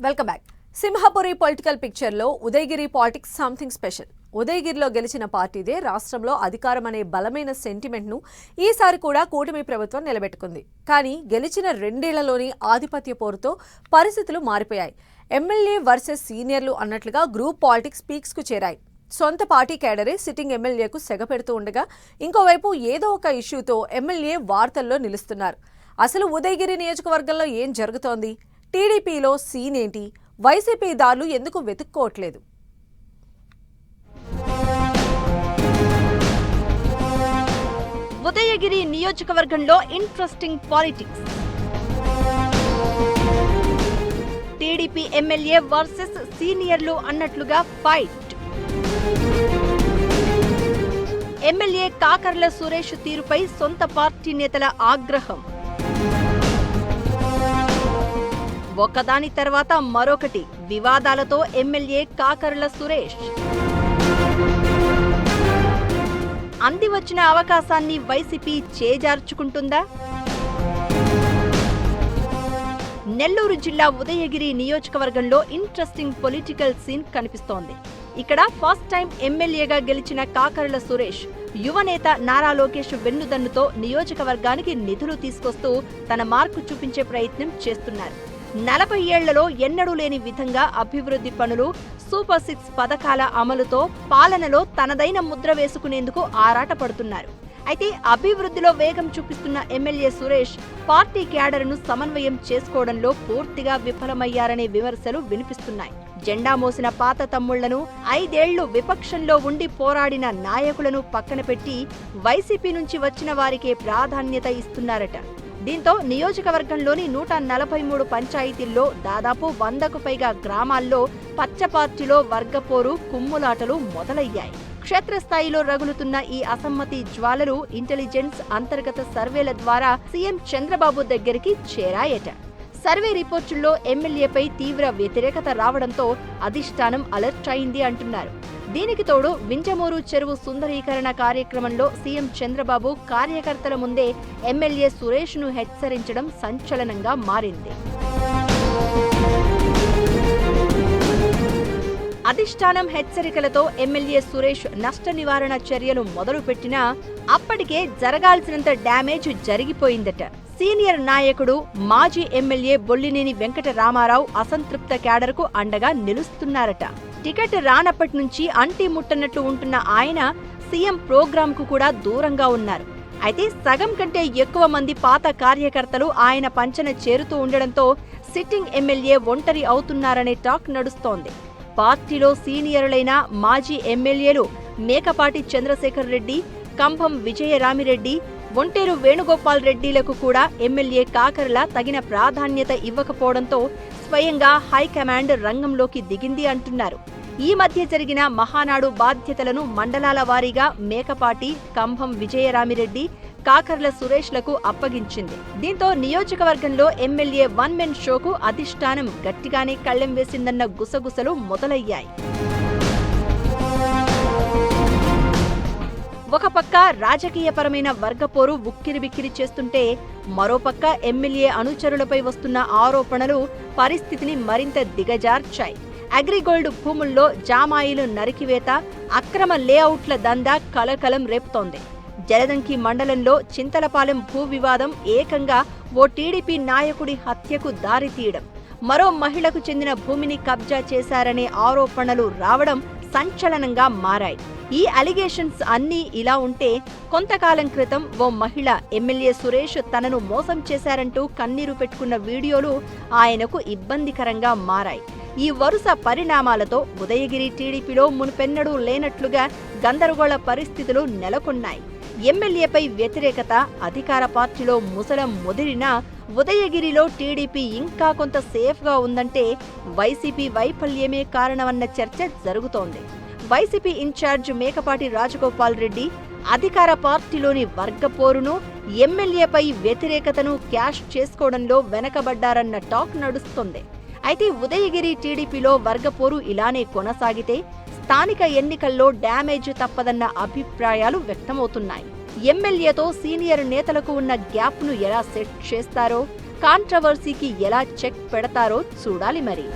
Welcome back. Simhapuri political పిక్చర్లో Udayagiri politics something special. ఉదయగిరిలో గెలిచిన పార్టీదే రాష్ట్రంలో అధికారం అనే బలమైన సెంటిమెంట్ను ఈసారి కూడా కూటమి ప్రభుత్వం నిలబెట్టుకుంది. కానీ గెలిచిన రెండేళ్లలోని ఆధిపత్య పోరుతో పరిస్థితులు మారిపోయాయి. ఎమ్మెల్యే వర్సెస్ సీనియర్లు అన్నట్లుగా గ్రూప్ పాలిటిక్స్ పీక్స్కు చేరాయి. సొంత పార్టీ కేడరే సిట్టింగ్ ఎమ్మెల్యేకు సెగ పెడుతూ ఉండగా ఇంకోవైపు ఏదో ఒక ఇష్యూతో ఎమ్మెల్యే వార్తల్లో నిలుస్తున్నారు. అసలు ఉదయగిరి నియోజకవర్గంలో ఏం జరుగుతోంది? టీడీపీలో సీన్ ఏంటి? వైసీపీ దారులు ఎందుకు వెతుక్కోవట్లేదు? ఉదయగిరి నియోజకవర్గంలో interesting politics. TDP MLA versus సీనియర్లు అన్నట్లుగా ఫైట్. ఎమ్మెల్యే కాకర్ల సురేష్ తీరుపై సొంత పార్టీ నేతల ఆగ్రహం. ఒకదాని తర్వాత మరొకటి వివాదాలతో ఎమ్మెల్యే కాకర్ల సురేష్. అంది వచ్చిన అవకాశాన్ని వైసీపీ చేజార్చుకుంటుందా? నెల్లూరు జిల్లా ఉదయగిరి నియోజకవర్గంలో ఇంట్రెస్టింగ్ పొలిటికల్ సీన్ కనిపిస్తోంది. ఇక్కడ ఫస్ట్ టైం ఎమ్మెల్యేగా గెలిచిన కాకర్ల సురేష్ యువనేత నారా లోకేష్ వెన్నుదన్నుతో నియోజకవర్గానికి నిధులు తీసుకొస్తూ తన మార్కు చూపించే ప్రయత్నం చేస్తున్నారు. 40 ఏళ్లలో ఎన్నడూ లేని విధంగా అభివృద్ధి పనులు, సూపర్ 6 పథకాల అమలుతో పాలనలో తనదైన ముద్ర వేసుకునేందుకు ఆరాటపడుతున్నారు. అయితే అభివృద్ధిలో వేగం చూపిస్తున్న ఎమ్మెల్యే సురేష్ పార్టీ క్యాడర్ను సమన్వయం చేసుకోవడంలో పూర్తిగా విఫలమయ్యారనే విమర్శలు వినిపిస్తున్నాయి. జెండా మోసిన పాత తమ్ముళ్లను, 5 ఏళ్లు విపక్షంలో ఉండి పోరాడిన నాయకులను పక్కన పెట్టి వైసీపీ నుంచి వచ్చిన వారికే ప్రాధాన్యత ఇస్తున్నారట. దీంతో నియోజకవర్గంలోని 143 పంచాయతీల్లో దాదాపు 100కు పైగా గ్రామాల్లో పచ్చపార్టీలో వర్గపోరు, కుమ్ములాటలు మొదలయ్యాయి. క్షేత్రస్థాయిలో రగులుతున్న ఈ అసమ్మతి జ్వాలలు ఇంటెలిజెన్స్ అంతర్గత సర్వేల ద్వారా సీఎం చంద్రబాబు దగ్గరికి చేరాయట. సర్వే రిపోర్టుల్లో ఎమ్మెల్యేపై తీవ్ర వ్యతిరేకత రావడంతో అధిష్టానం అలర్ట్ అయింది అంటున్నారు. దీనికి తోడు వింజమూరు చెరువు సుందరీకరణ కార్యక్రమంలో సీఎం చంద్రబాబు కార్యకర్తల ముందే ఎమ్మెల్యే సురేష్ ను హెచ్చరించడం సంచలనంగా మారింది. అధిష్టానం హెచ్చరికలతో ఎమ్మెల్యే సురేష్ నష్ట నివారణ చర్యలు మొదలుపెట్టినా అప్పటికే జరగాల్సినంత డ్యామేజ్ జరిగిపోయిందట. సీనియర్ నాయకుడు మాజీ ఎమ్మెల్యే బొల్లినేని వెంకట రామారావు అసంతృప్త క్యాడర్కు అండగా నిలుస్తున్నారట. టికెట్ రానప్పటి నుంచి అంటి ముట్టనట్లు ఉంటున్న ఆయన సీఎం ప్రోగ్రాంకు కూడా దూరంగా ఉన్నారు. అయితే సగం కంటే ఎక్కువ మంది పాత కార్యకర్తలు ఆయన పంచన చేరుతూ ఉండడంతో సిట్టింగ్ ఎమ్మెల్యే ఒంటరి అవుతున్నారనే టాక్ నడుస్తోంది. పార్టీలో సీనియర్లైన మాజీ ఎమ్మెల్యేలు మేకపాటి చంద్రశేఖర్ రెడ్డి, కంభం విజయరామిరెడ్డి, ఒంటేరు వేణుగోపాల్ రెడ్డిలకు కూడా ఎమ్మెల్యే కాకర్ల తగిన ప్రాధాన్యత ఇవ్వకపోవడంతో స్వయంగా హైకమాండ్ రంగంలోకి దిగింది అంటున్నారు. ఈ మధ్య జరిగిన మహానాడు బాధ్యతలను మండలాల వారీగా మేకపాటి, కంభం విజయరామిరెడ్డి, కాకర్ల సురేష్లకు అప్పగించింది. దీంతో నియోజకవర్గంలో ఎమ్మెల్యే వన్ మెన్ షోకు అధిష్టానం గట్టిగానే కళ్లెం వేసిందన్న గుసగుసలు మొదలయ్యాయి. ఒక పక్క రాజకీయపరమైన వర్గపోరు ఉక్కిరిబిక్కిరి చేస్తుంటే మరోపక్క ఎమ్మెల్యే అనుచరులపై వస్తున్న ఆరోపణలు పరిస్థితిని మరింత దిగజార్చాయి. అగ్రిగోల్డ్ భూముల్లో జామాయిలు నరికివేత, అక్రమ లేఅవుట్ల దందా కలకలం రేపుతోంది. జలదంకి మండలంలో చింతలపాలెం భూ వివాదం ఏకంగా ఓ టీడీపీ నాయకుడి హత్యకు దారితీయడం, మరో మహిళకు చెందిన భూమిని కబ్జా చేశారనే ఆరోపణలు రావడం సంచలనంగా మారాయి. ఈ అలిగేషన్స్ అన్నీ ఇలా ఉంటే కొంతకాలం క్రితం ఓ మహిళ ఎమ్మెల్యే సురేష్ తనను మోసం చేశారంటూ కన్నీరు పెట్టుకున్న వీడియోలు ఆయనకు ఇబ్బందికరంగా మారాయి. ఈ వరుస పరిణామాలతో ఉదయగిరి టీడీపీలో మునుపెన్నడూ లేనట్లుగా గందరగోళ పరిస్థితులు నెలకొన్నాయి. ఎమ్మెల్యేపై వ్యతిరేకత అధికార పార్టీలో ముసలం ముదిరినా ఉదయగిరిలో టీడీపీ ఇంకా కొంత సేఫ్గా ఉందంటే వైసీపీ వైఫల్యమే కారణమన్న చర్చ జరుగుతోంది. వైసీపీ ఇన్ఛార్జ్ మేకపాటి రాజగోపాల్ రెడ్డి అధికార పార్టీలోని వర్గపోరును, ఎమ్మెల్యేపై వ్యతిరేకతను క్యాష్ చేసుకోవడంలో వెనకబడ్డారన్న టాక్ నడుస్తోంది. అయితే ఉదయగిరి టీడీపీలో వర్గపోరు ఇలానే కొనసాగితే స్థానిక ఎన్నికల్లో డ్యామేజ్ తప్పదన్న అభిప్రాయాలు వ్యక్తమవుతున్నాయి. ఎమ్మెల్యేతో సీనియర్ నేతలకు ఉన్న గ్యాప్ను ఎలా సెట్ చేస్తారో, కాంట్రవర్సీకి ఎలా చెక్ పెడతారో చూడాలి మరి.